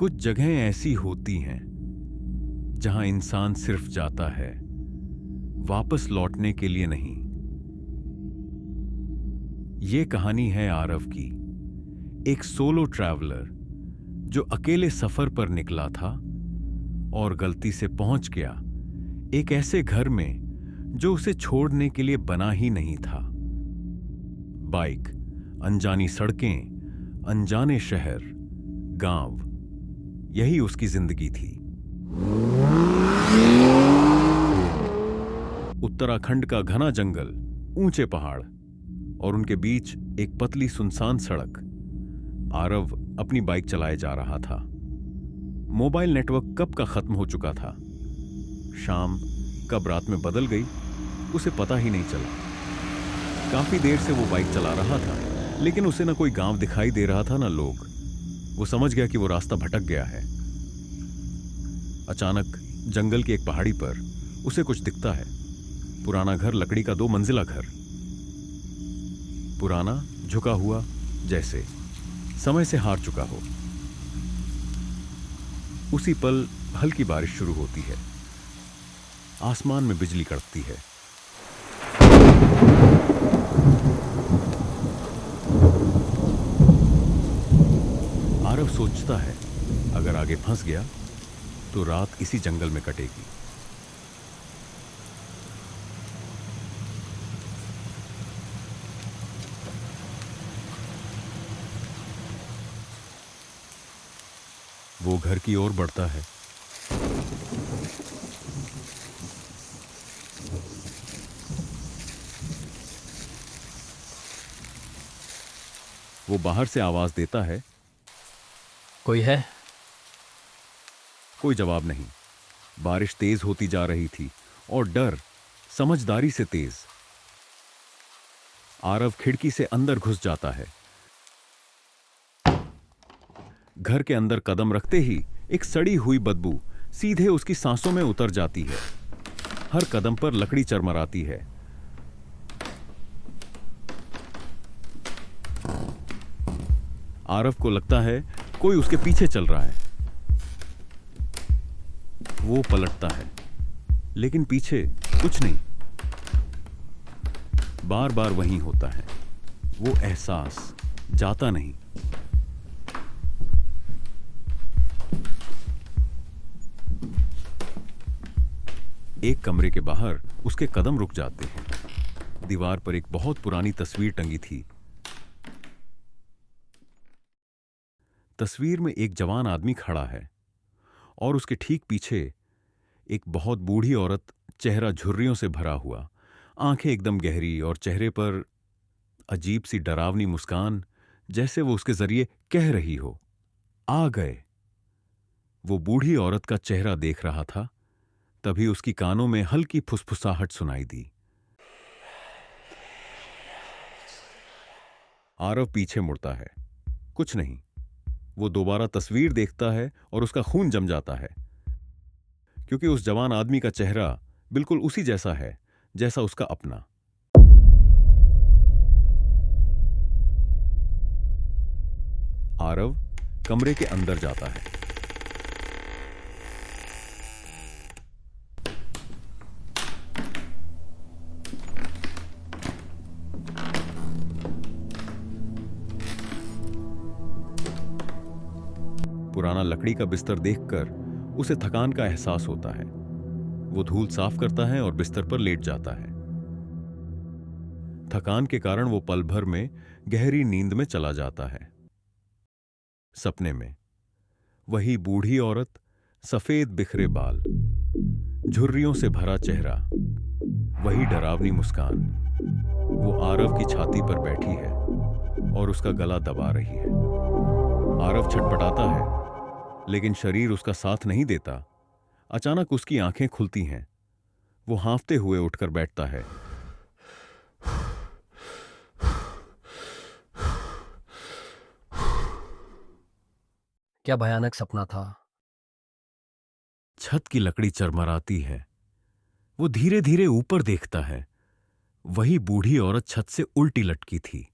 कुछ जगहें ऐसी होती हैं जहां इंसान सिर्फ जाता है, वापस लौटने के लिए नहीं। ये कहानी है आरव की, एक सोलो ट्रैवलर जो अकेले सफर पर निकला था और गलती से पहुंच गया एक ऐसे घर में जो उसे छोड़ने के लिए बना ही नहीं था। बाइक, अनजानी सड़कें, अनजाने शहर, गांव, यही उसकी जिंदगी थी। उत्तराखंड का घना जंगल, ऊंचे पहाड़ और उनके बीच एक पतली सुनसान सड़क। आरव अपनी बाइक चलाए जा रहा था। मोबाइल नेटवर्क कब का खत्म हो चुका था, शाम कब रात में बदल गई उसे पता ही नहीं चला। काफी देर से वो बाइक चला रहा था, लेकिन उसे ना कोई गांव दिखाई दे रहा था, ना लोग। वो समझ गया कि वो रास्ता भटक गया है। अचानक जंगल की एक पहाड़ी पर उसे कुछ दिखता है। पुराना घर, लकड़ी का 2 मंजिला घर। पुराना, झुका हुआ, जैसे समय से हार चुका हो। उसी पल हल्की बारिश शुरू होती है। आसमान में बिजली कड़कती है। आरव सोचता है, अगर आगे फंस गया तो रात इसी जंगल में कटेगी। वो घर की ओर बढ़ता है। वो बाहर से आवाज देता है, कोई है? कोई जवाब नहीं। बारिश तेज होती जा रही थी और डर समझदारी से तेज। आरव खिड़की से अंदर घुस जाता है। घर के अंदर कदम रखते ही एक सड़ी हुई बदबू सीधे उसकी सांसों में उतर जाती है। हर कदम पर लकड़ी चरमराती है। आरव को लगता है कोई उसके पीछे चल रहा है। वो पलटता है, लेकिन पीछे कुछ नहीं। बार बार वहीं होता है। वो एहसास जाता नहीं। एक कमरे के बाहर उसके कदम रुक जाते हैं। दीवार पर एक बहुत पुरानी तस्वीर टंगी थी। तस्वीर में एक जवान आदमी खड़ा है और उसके ठीक पीछे एक बहुत बूढ़ी औरत, चेहरा झुर्रियों से भरा हुआ, आंखें एकदम गहरी और चेहरे पर अजीब सी डरावनी मुस्कान, जैसे वो उसके जरिए कह रही हो, आ गए। वो बूढ़ी औरत का चेहरा देख रहा था। तभी उसकी कानों में हल्की फुसफुसाहट सुनाई दी। आरव पीछे मुड़ता है। कुछ नहीं। वो दोबारा तस्वीर देखता है और उसका खून जम जाता है, क्योंकि उस जवान आदमी का चेहरा बिल्कुल उसी जैसा है जैसा उसका अपना। आरव कमरे के अंदर जाता है। पुराना लकड़ी का बिस्तर देखकर उसे थकान का एहसास होता है। वो धूल साफ करता है और बिस्तर पर लेट जाता है। थकान के कारण वो पल भर में गहरी नींद में चला जाता है। सपने में वही बूढ़ी औरत, सफेद बिखरे बाल, झुर्रियों से भरा चेहरा, वही डरावनी मुस्कान। वो आरव की छाती पर बैठी है और उसका गला दबा रही है। आरव छटपटाता है, लेकिन शरीर उसका साथ नहीं देता। अचानक उसकी आंखें खुलती हैं। वो हांफते हुए उठकर बैठता है। क्या भयानक सपना था। छत की लकड़ी चरमराती है। वो धीरे धीरे ऊपर देखता है। वही बूढ़ी औरत छत से उल्टी लटकी थी।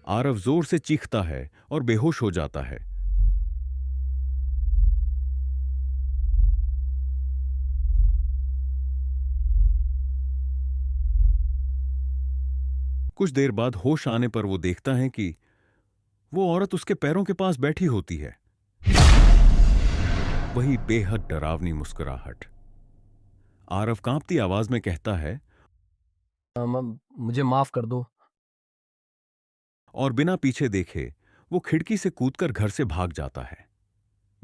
आरव जोर से चीखता है और बेहोश हो जाता है। कुछ देर बाद होश आने पर वो देखता है कि वो औरत उसके पैरों के पास बैठी होती है। वही बेहद डरावनी मुस्कुराहट। आरव कांपती आवाज में कहता है, मुझे माफ कर दो। और बिना पीछे देखे वो खिड़की से कूदकर घर से भाग जाता है।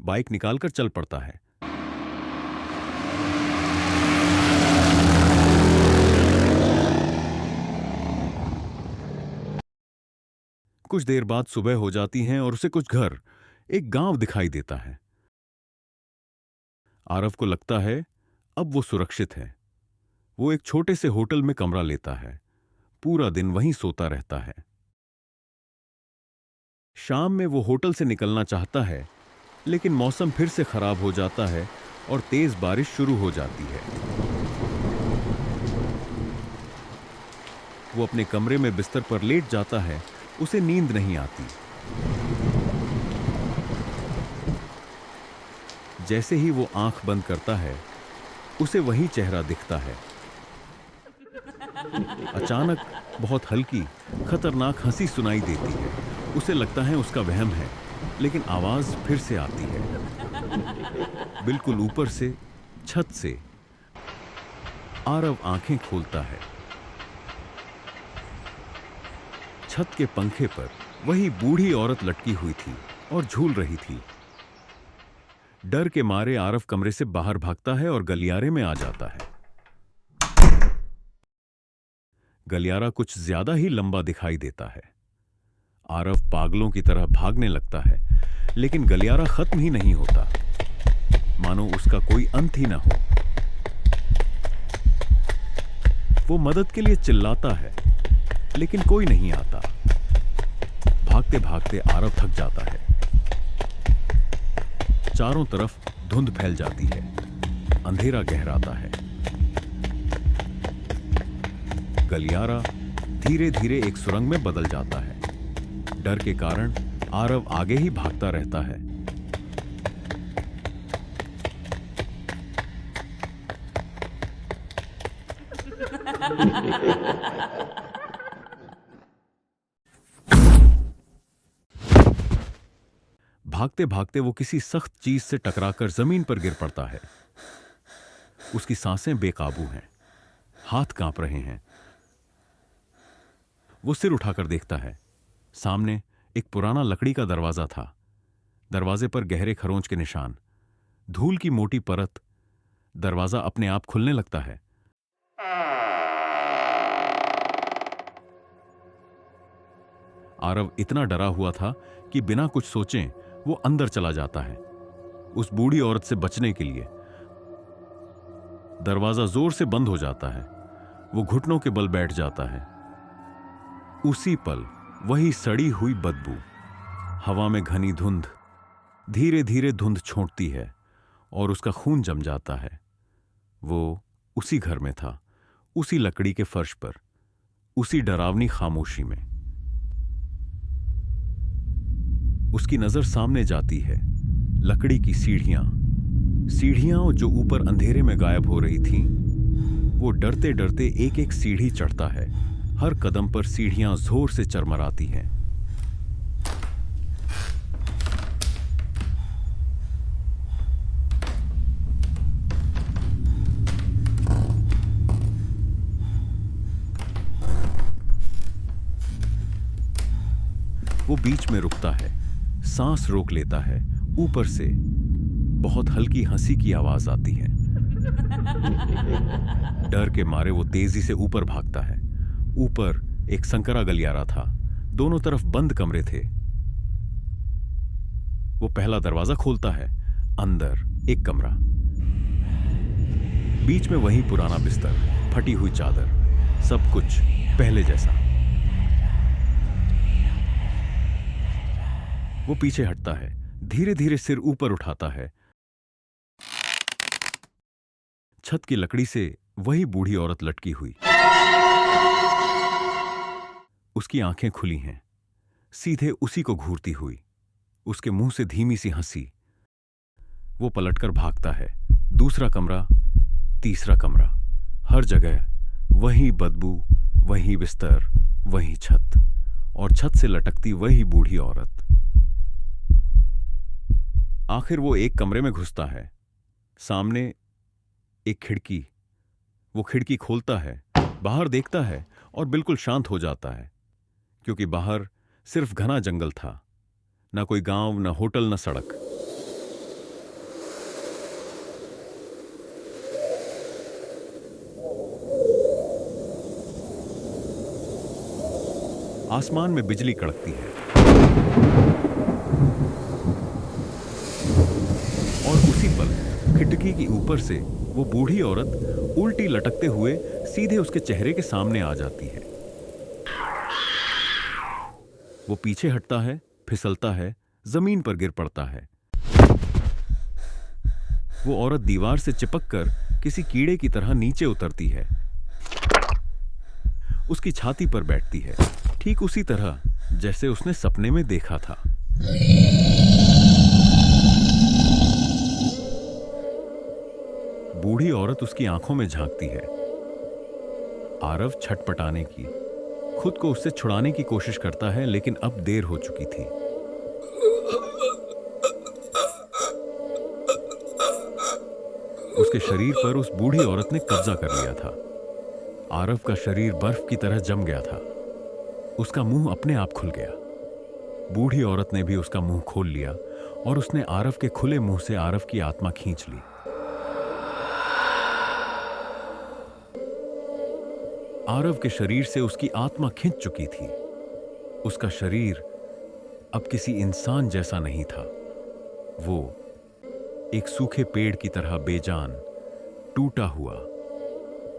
बाइक निकालकर चल पड़ता है। कुछ देर बाद सुबह हो जाती है और उसे कुछ घर, एक गांव दिखाई देता है। आरव को लगता है अब वो सुरक्षित है। वो एक छोटे से होटल में कमरा लेता है। पूरा दिन वहीं सोता रहता है। शाम में वो होटल से निकलना चाहता है, लेकिन मौसम फिर से खराब हो जाता है और तेज बारिश शुरू हो जाती है। वो अपने कमरे में बिस्तर पर लेट जाता है। उसे नींद नहीं आती। जैसे ही वो आंख बंद करता है, उसे वही चेहरा दिखता है। अचानक बहुत हल्की, खतरनाक हंसी सुनाई देती है। उसे लगता है उसका वहम है, लेकिन आवाज फिर से आती है, बिल्कुल ऊपर से, छत से। आरव आंखें खोलता है। छत के पंखे पर वही बूढ़ी औरत लटकी हुई थी और झूल रही थी। डर के मारे आरव कमरे से बाहर भागता है और गलियारे में आ जाता है। गलियारा कुछ ज्यादा ही लंबा दिखाई देता है। आरव पागलों की तरह भागने लगता है, लेकिन गलियारा खत्म ही नहीं होता, मानो उसका कोई अंत ही ना हो। वो मदद के लिए चिल्लाता है, लेकिन कोई नहीं आता। भागते भागते आरव थक जाता है। चारों तरफ धुंध फैल जाती है। अंधेरा गहराता है। गलियारा धीरे धीरे एक सुरंग में बदल जाता है। डर के कारण आरव आगे ही भागता रहता है। भागते भागते वो किसी सख्त चीज से टकराकर जमीन पर गिर पड़ता है। उसकी सांसें बेकाबू हैं, हाथ कांप रहे हैं। वो सिर उठाकर देखता है। सामने एक पुराना लकड़ी का दरवाजा था। दरवाजे पर गहरे खरोंच के निशान, धूल की मोटी परत। दरवाजा अपने आप खुलने लगता है। आरव इतना डरा हुआ था कि बिना कुछ सोचे वो अंदर चला जाता है, उस बूढ़ी औरत से बचने के लिए। दरवाजा जोर से बंद हो जाता है। वो घुटनों के बल बैठ जाता है। उसी पल वही सड़ी हुई बदबू, हवा में घनी धुंध, धीरे धीरे धुंध छोंटती है और उसका खून जम जाता है। वो उसी घर में था, उसी लकड़ी के फर्श पर, उसी डरावनी खामोशी में। उसकी नजर सामने जाती है। लकड़ी की सीढ़ियां जो ऊपर अंधेरे में गायब हो रही थीं। वो डरते डरते एक एक सीढ़ी चढ़ता है। हर कदम पर सीढ़ियां जोर से चरमराती हैं। वो बीच में रुकता है, सांस रोक लेता है। ऊपर से बहुत हल्की हंसी की आवाज आती है। डर के मारे वो तेजी से ऊपर भागता है। ऊपर एक संकरा गलियारा था। दोनों तरफ बंद कमरे थे। वो पहला दरवाजा खोलता है। अंदर एक कमरा, बीच में वही पुराना बिस्तर, फटी हुई चादर, सब कुछ पहले जैसा। वो पीछे हटता है, धीरे धीरे सिर ऊपर उठाता है। छत की लकड़ी से वही बूढ़ी औरत लटकी हुई। उसकी आंखें खुली हैं, सीधे उसी को घूरती हुई। उसके मुंह से धीमी सी हंसी। वो पलटकर भागता है। दूसरा कमरा, तीसरा कमरा, हर जगह वही बदबू, वही बिस्तर, वही छत, और छत से लटकती वही बूढ़ी औरत। आखिर वो एक कमरे में घुसता है। सामने एक खिड़की। वो खिड़की खोलता है, बाहर देखता है और बिल्कुल शांत हो जाता है, क्योंकि बाहर सिर्फ घना जंगल था। ना कोई गांव, ना होटल, ना सड़क। आसमान में बिजली कड़कती है और उसी पल खिड़की के ऊपर से वो बूढ़ी औरत उल्टी लटकते हुए सीधे उसके चेहरे के सामने आ जाती है। वो पीछे हटता है, फिसलता है, जमीन पर गिर पड़ता है। वो औरत दीवार से चिपककर किसी कीड़े की तरह नीचे उतरती है, उसकी छाती पर बैठती है, ठीक उसी तरह जैसे उसने सपने में देखा था। बूढ़ी औरत उसकी आंखों में झांकती है। आरव छटपटाने की, खुद को उससे छुड़ाने की कोशिश करता है, लेकिन अब देर हो चुकी थी। उसके शरीर पर उस बूढ़ी औरत ने कब्जा कर लिया था। आरव का शरीर बर्फ की तरह जम गया था। उसका मुंह अपने आप खुल गया। बूढ़ी औरत ने भी उसका मुंह खोल लिया और उसने आरव के खुले मुंह से आरव की आत्मा खींच ली। आरव के शरीर से उसकी आत्मा खिंच चुकी थी। उसका शरीर अब किसी इंसान जैसा नहीं था। वो एक सूखे पेड़ की तरह बेजान, टूटा हुआ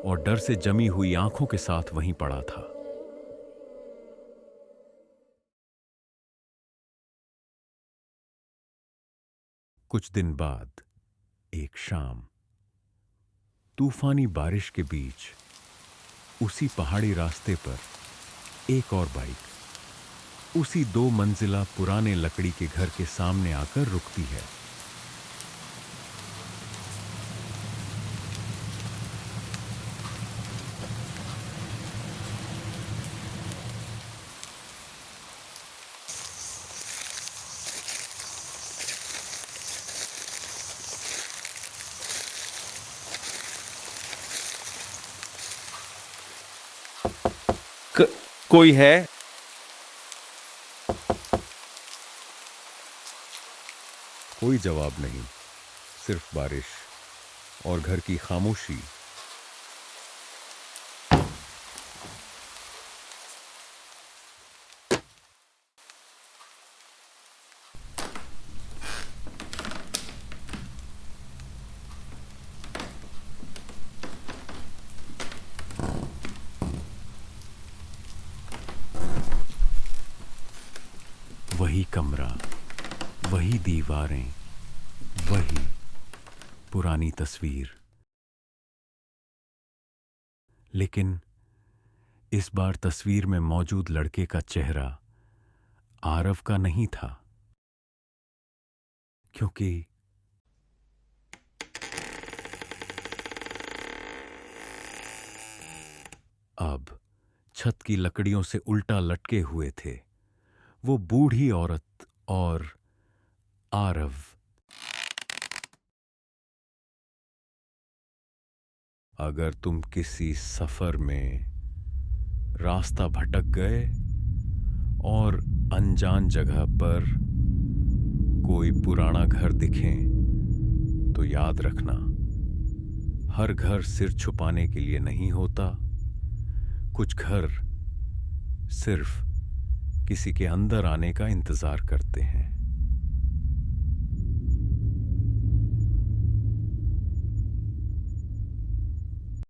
और डर से जमी हुई आंखों के साथ वहीं पड़ा था। कुछ दिन बाद एक शाम, तूफानी बारिश के बीच उसी पहाड़ी रास्ते पर एक और बाइक उसी 2 मंजिला पुराने लकड़ी के घर के सामने आकर रुकती है। कोई है? कोई जवाब नहीं, सिर्फ बारिश और घर की खामोशी। वही कमरा, वही दीवारें, वही पुरानी तस्वीर। लेकिन इस बार तस्वीर में मौजूद लड़के का चेहरा आरव का नहीं था, क्योंकि अब छत की लकड़ियों से उल्टा लटके हुए थे वो बूढ़ी औरत और आरव। अगर तुम किसी सफर में रास्ता भटक गए और अनजान जगह पर कोई पुराना घर दिखे, तो याद रखना, हर घर सिर छुपाने के लिए नहीं होता। कुछ घर सिर्फ किसी के अंदर आने का इंतजार करते हैं।